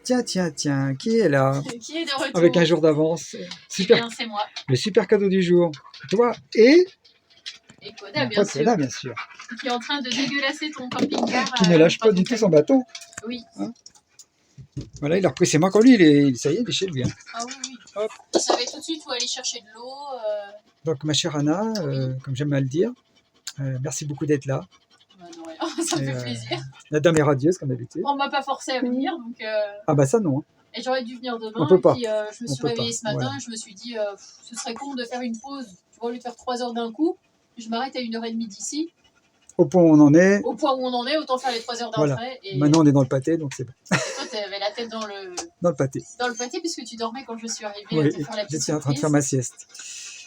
Tiens, qui est là? Qui est de retour? Avec un jour d'avance. Super, Bien, c'est moi. le super cadeau du jour. Toi et Koda, mon bien pote sûr. Koda, bien sûr. Qui est en train de dégueulasser ton camping-car. Qui ne lâche pas du tout son bâton. Oui. Hein, voilà, il a repris ses mains quand lui, ça y est, il est chez lui. Hein. Ah oui, oui. Hop. Il savait tout de suite où aller chercher de l'eau. Donc ma chère Anna, comme j'aime à le dire, merci beaucoup d'être là. Non, ça me fait plaisir. La dame est radieuse comme d'habitude. On m'a pas forcé à venir. Donc, ah bah ça non. Hein. Et j'aurais dû venir demain. On peut pas. Et puis je me suis réveillée ce matin et je me suis dit, ce serait con de faire une pause. Tu vois, au lieu de faire 3 heures d'un coup, je m'arrête à 1h30 d'ici. Au point où on en est. Au point où on en est, autant faire les 3 heures d'un voilà. trait. Et... Maintenant on est dans le pâté, donc c'est bon. Et toi, tu avais la tête dans le pâté. Dans le pâté, puisque tu dormais quand je suis arrivée oui, à te faire la petite j'étais en train de faire ma sieste.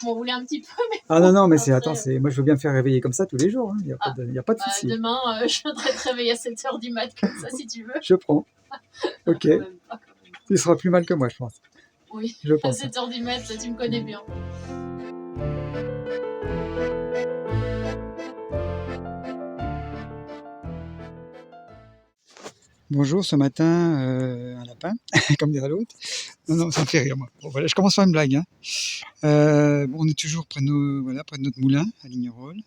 Je m'en voulais un petit peu, mais... Ah non, mais c'est... Attends, moi je veux bien me faire réveiller comme ça tous les jours. Il n'y a pas de souci. Demain, je viendrai te réveiller à 7h du mat, comme ça, si tu veux. Je prends. Ok. Tu seras plus mal que moi, je pense. Oui, je pense. À 7h du mat, tu me connais bien. Bonjour, ce matin, un lapin, comme dirait l'autre. Non, ça me fait rire, moi. Bon, voilà, je commence par une blague. Hein. On est toujours près de notre moulin, à Lignerolles.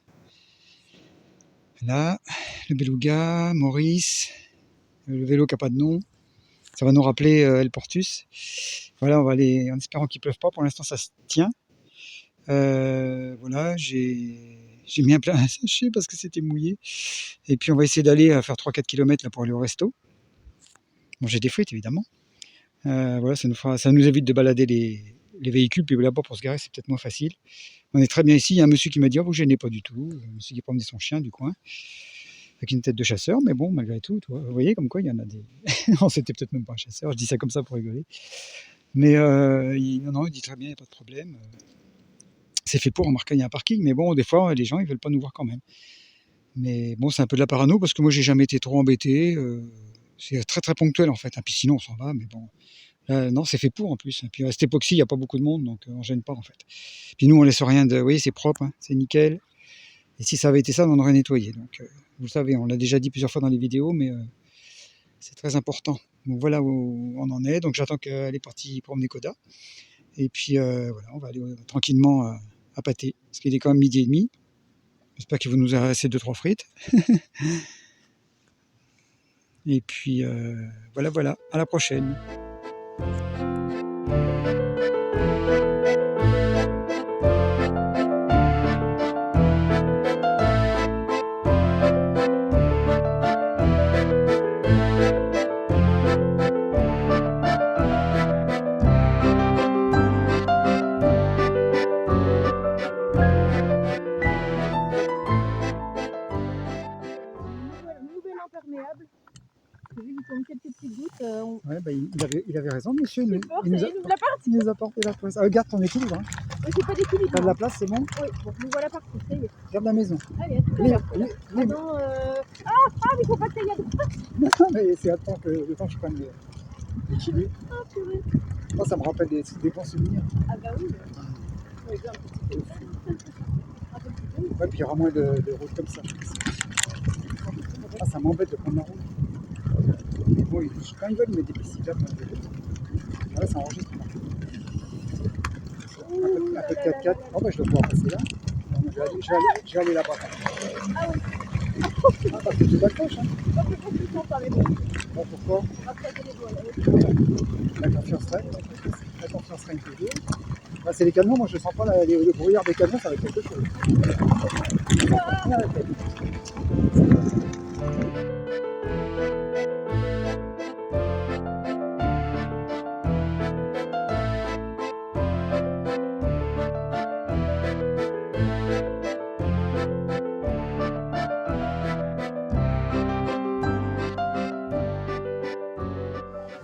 Là, le beluga, Maurice, le vélo qui n'a pas de nom. Ça va nous rappeler El Portus. Voilà, on va aller en espérant qu'il ne pleuve pas. Pour l'instant, ça se tient. Voilà, j'ai mis un plein à sécher parce que c'était mouillé. Et puis, on va essayer d'aller faire 3-4 km là, pour aller au resto. Manger des frites, évidemment. Voilà, ça nous évite de balader les véhicules. Puis là-bas, pour se garer, c'est peut-être moins facile. On est très bien ici. Il y a un monsieur qui m'a dit « Oh, vous gênez pas du tout ». Un monsieur qui promenait son chien du coin. Avec une tête de chasseur, mais bon, malgré tout, vous voyez comme quoi il y en a des... non, c'était peut-être même pas un chasseur, je dis ça comme ça pour rigoler. Mais non, il dit très bien, il n'y a pas de problème. C'est fait pour, remarquer, il y a un parking, mais bon, des fois, les gens, ils veulent pas nous voir quand même. Mais bon, c'est un peu de la parano, parce que moi, j'ai jamais été trop embêté. C'est très très ponctuel, en fait. Puis sinon, on s'en va, mais bon... non, c'est fait pour, en plus. Puis à cette époque-ci, il n'y a pas beaucoup de monde, donc on gêne pas, en fait. Puis nous, on laisse rien de... Vous voyez, c'est propre, hein, c'est nickel. Et si ça avait été ça, on aurait nettoyé, donc... Vous le savez, on l'a déjà dit plusieurs fois dans les vidéos, mais c'est très important. Donc voilà où on en est. Donc j'attends qu'elle est partie promener Koda. Et puis voilà, on va aller tranquillement à pâté, parce qu'il est quand même 12h30. J'espère qu'il va nous arrêter 2-3 frites. Et puis voilà, à la prochaine. Imperméable. J'ai vu qu'il tombe quelques petites gouttes. Ouais, il avait raison, monsieur. Il nous a porté la place. Garde ton équilibre. Hein. Oui, j'ai pas d'équilibre. T'as de la place, c'est bon? Oui, bon, nous voilà partis, ça y est. Garde la maison. Allez, à tout à l'heure. Mais il faut pas que t'ailles à droite. Non, mais c'est le temps que je prenne les chili. Ah, purée. Moi, ça me rappelle des bons souvenirs. Ah bah oui. Oui, bien, un petit peu. Ouais, puis il y aura moins de routes comme ça. Ah, ça m'embête de prendre la route. Mais bon, quand ils veulent, ils mettent des pisciclates. Là, ça enregistre. Un peu de 4x4. Oh, bah, je dois pouvoir passer là. Je vais aller là-bas. Ah oui. Ah, parce que tu t'accroches. Hein. Pas plus confiant par les mots. Bon, pourquoi? Après, les doigts. La confiance règne toujours. Là, c'est les camions. Moi, je sens pas le brouillard des camions, ça va être quelque chose.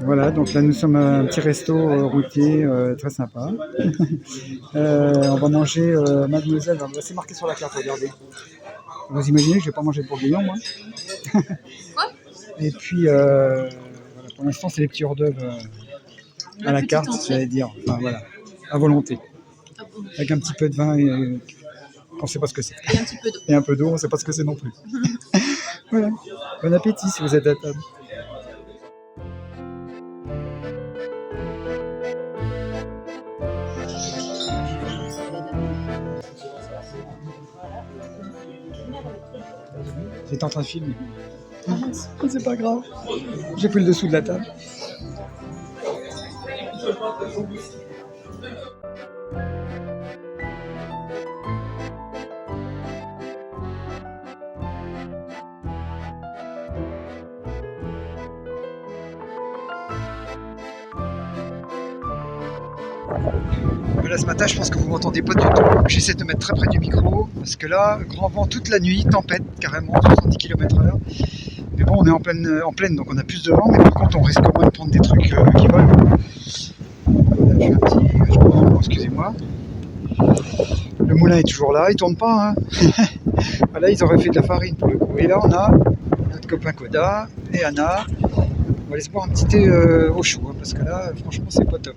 Voilà, donc là nous sommes à un petit resto routier très sympa. On va manger Mademoiselle, c'est marqué sur la carte, regardez. Vous imaginez que je ne vais pas manger de bourguignon, moi. Et puis, voilà, pour l'instant, c'est les petits hors d'œuvre à la carte, j'allais dire. Enfin, voilà, à volonté. Avec un petit peu de vin et on ne sait pas ce que c'est. Et un petit peu d'eau. Et un peu d'eau, on ne sait pas ce que c'est non plus. Voilà, bon appétit si vous êtes à table. J'étais en train de filmer. Ah, mince. C'est pas grave. J'ai pris le dessous de la table. Là, ce matin, je pense que vous m'entendez pas du tout. J'essaie de mettre très près du micro parce que là, grand vent toute la nuit, tempête carrément, 70 km/h. Mais bon, on est en pleine, donc on a plus de vent, mais par contre, on risque quand même de prendre des trucs qui volent. Voilà, j'ai un petit. Excusez-moi. Le moulin est toujours là, il tourne pas. Hein. Voilà, ils auraient fait de la farine pour le coup. Et là, on a notre copain Koda et Anna. On va aller se boire un petit thé au chaud, hein, parce que là, franchement, c'est pas top.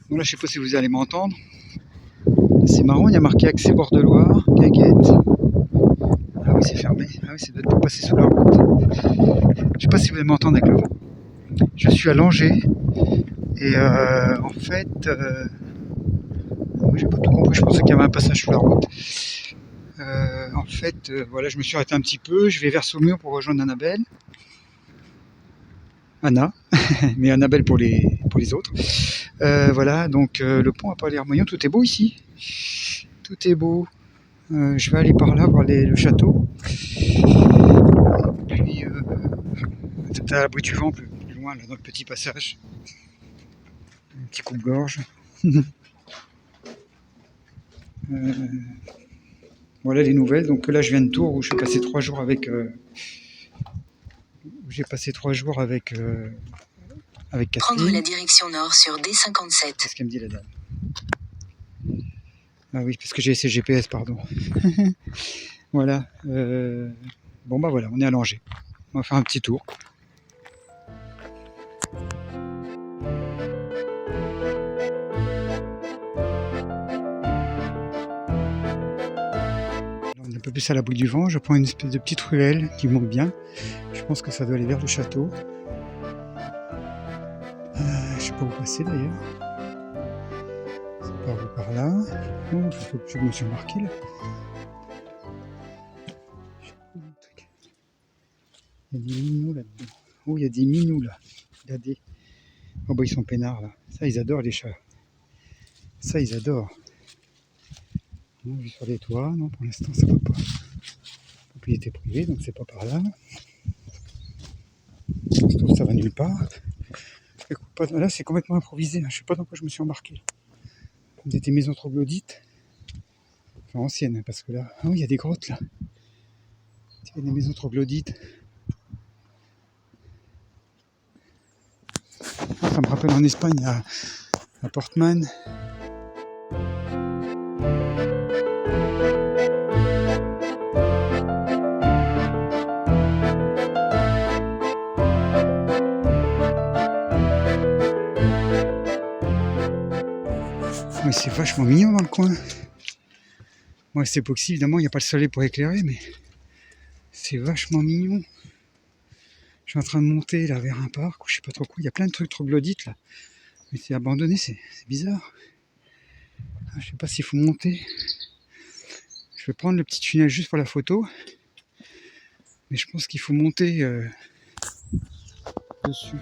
Donc là, je sais pas si vous allez m'entendre. C'est marrant, il y a marqué accès bord de Loire, Gaguette. Ah oui, c'est fermé. Ah oui, c'est peut-être pour passer sous la route. Je sais pas si vous allez m'entendre avec le vent. Je suis à Langeais. Et en fait, j'ai pas tout compris, je pensais qu'il y avait un passage sous la route. En fait, voilà, je me suis arrêté un petit peu. Je vais vers Saumur pour rejoindre Annabelle. Anna, mais Annabelle pour les autres. Voilà, donc le pont à Palermoignon, tout est beau ici. Tout est beau. Je vais aller par là voir le château. Et puis, peut-être à l'abri du vent, plus loin, là, dans le petit passage. Un petit coupe-gorge. Voilà les nouvelles. Donc là, je viens de Tours où je suis passé 3 jours avec. J'ai passé 3 jours avec Catherine. Prendre la direction nord sur D57. Qu'est-ce qu'elle me dit la dame? Ah oui, parce que j'ai essayé GPS, pardon. Voilà. Bon bah voilà, on est à Langeais. On va faire un petit tour. On peu plus à l'abri du vent. Je prends une espèce de petite ruelle qui monte bien. Je pense que ça doit aller vers le château. Je sais pas où passer d'ailleurs. C'est par où, par là. Oh, je me suis marqué là. Il y a des minous là-dedans. Oh, il y a des minous là. Regardez. Oh bah ils sont peinards là. Ça ils adorent les chats. Ça ils adorent. Non, juste sur les toits, non pour l'instant ça va pas. Propriété privée, donc c'est pas par là. Je trouve que ça va nulle part. Là c'est complètement improvisé, je sais pas dans quoi je me suis embarqué. Des maisons troglodytes. Enfin anciennes, parce que là. Oh il y a des grottes là. Il y a des maisons troglodytes. Ça me rappelle en Espagne à Portman. Mais c'est vachement mignon dans le coin. Moi c'est époxy, évidemment, il n'y a pas le soleil pour éclairer, mais c'est vachement mignon. Je suis en train de monter là vers un parc, ou je sais pas trop quoi, il y a plein de trucs troglodytes là. Mais c'est abandonné, c'est bizarre. Je sais pas s'il faut monter. Je vais prendre le petit tunnel juste pour la photo. Mais je pense qu'il faut monter dessus.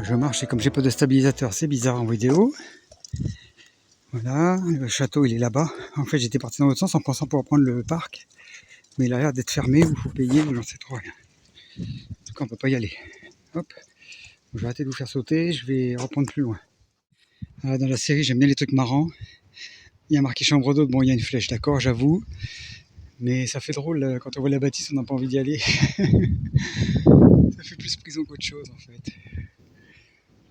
Je marche et comme j'ai pas de stabilisateur, c'est bizarre en vidéo. Voilà, le château il est là-bas. En fait j'étais parti dans l'autre sens en pensant pouvoir prendre le parc. Mais il a l'air d'être fermé ou il faut payer ou j'en sais trop rien. En tout cas on peut pas y aller. Hop, je vais arrêter de vous faire sauter, je vais reprendre plus loin. Dans la série j'aime bien les trucs marrants. Il y a marqué chambre d'hôte, bon il y a une flèche, d'accord, j'avoue. Mais ça fait drôle, quand on voit la bâtisse on n'a pas envie d'y aller. Ça fait plus prison qu'autre chose en fait.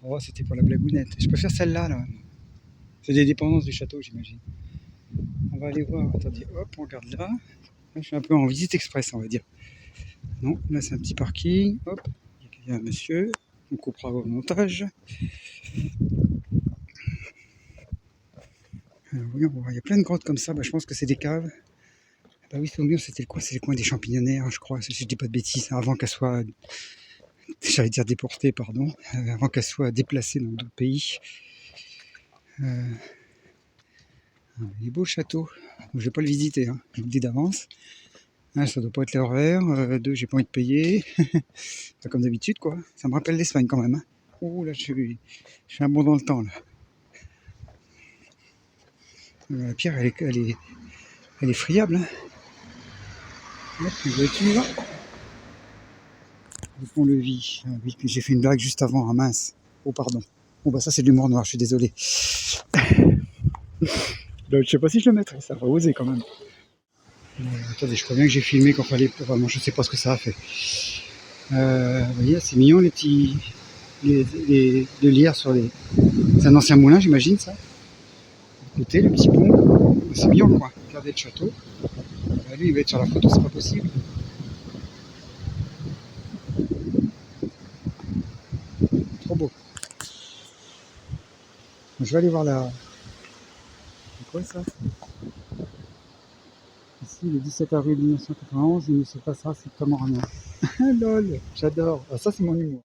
Oh, c'était pour la blagounette. Je préfère celle-là, là. C'est des dépendances du château, j'imagine. On va aller voir. Attendez, hop, on regarde là. Là, je suis un peu en visite express, on va dire. Non, là, c'est un petit parking. Hop, il y a un monsieur. On coupera au montage. Alors, oui, on va voir. Il y a plein de grottes comme ça. Bah, je pense que c'est des caves. Bah oui, c'est au mieux, c'était le coin. C'est le coin des champignonnaires, je crois. Si je dis pas de bêtises, avant qu'elle soit... J'allais dire déportée, pardon. Avant qu'elle soit déplacée dans d'autres pays. Il est beau le château. Je vais pas le visiter, hein. Je vous le dis d'avance. Ça doit pas être l'horaire. 2, j'ai pas envie de payer. Pas comme d'habitude, quoi. Ça me rappelle l'Espagne quand même. Hein. Oh là, je suis un bond dans le temps là. La pierre, elle est friable. Hein. Hop, une voiture. Le pont-levis. Ah, oui, j'ai fait une blague juste avant. Ah mince. Oh pardon. Bon bah ça c'est de l'humour noir. Je suis désolé. Donc, je sais pas si je le mettrai. Ça va oser quand même. Attendez, je crois bien que j'ai filmé quand fallait. Vraiment, je sais pas ce que ça a fait. Vous voyez, c'est mignon les petits. Les lierre sur les. C'est un ancien moulin, j'imagine ça. Écoutez, le petit pont. C'est mignon quoi. Regardez le château. Lui, il va être sur la photo, c'est pas possible. Trop beau. Je vais aller voir la. C'est quoi ça? Ici, le 17 avril 1991, il ne se passera strictement rien. Lol, j'adore. Ah, ça, c'est mon humour.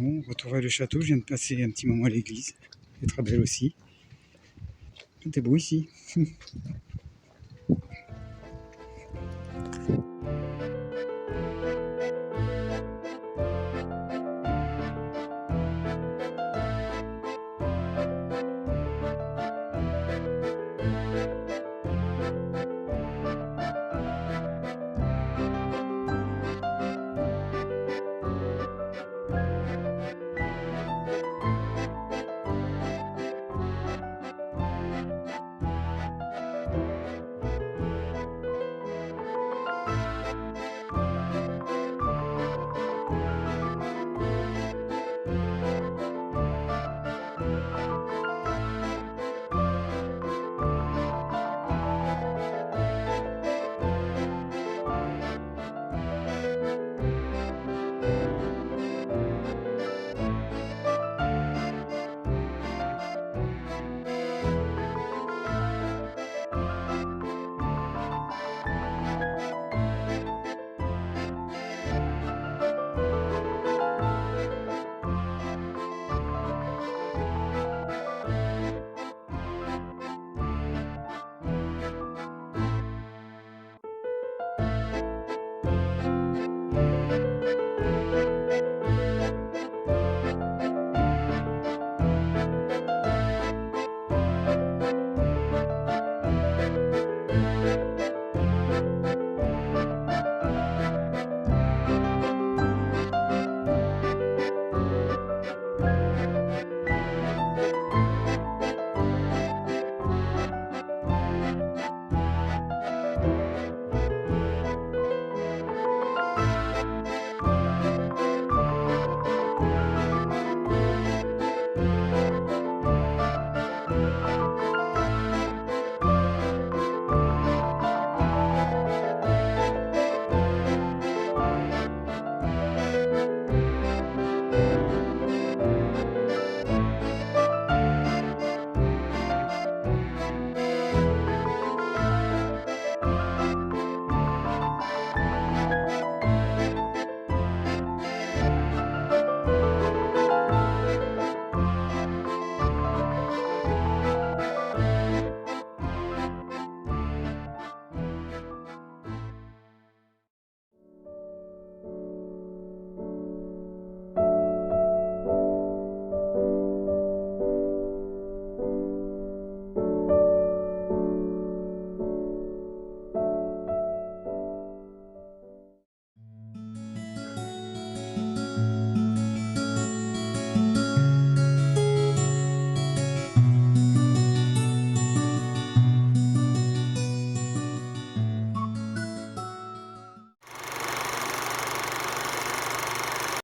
Bon, retour vers le château, je viens de passer un petit moment à l'église. C'est très belle aussi. Tout est beau ici.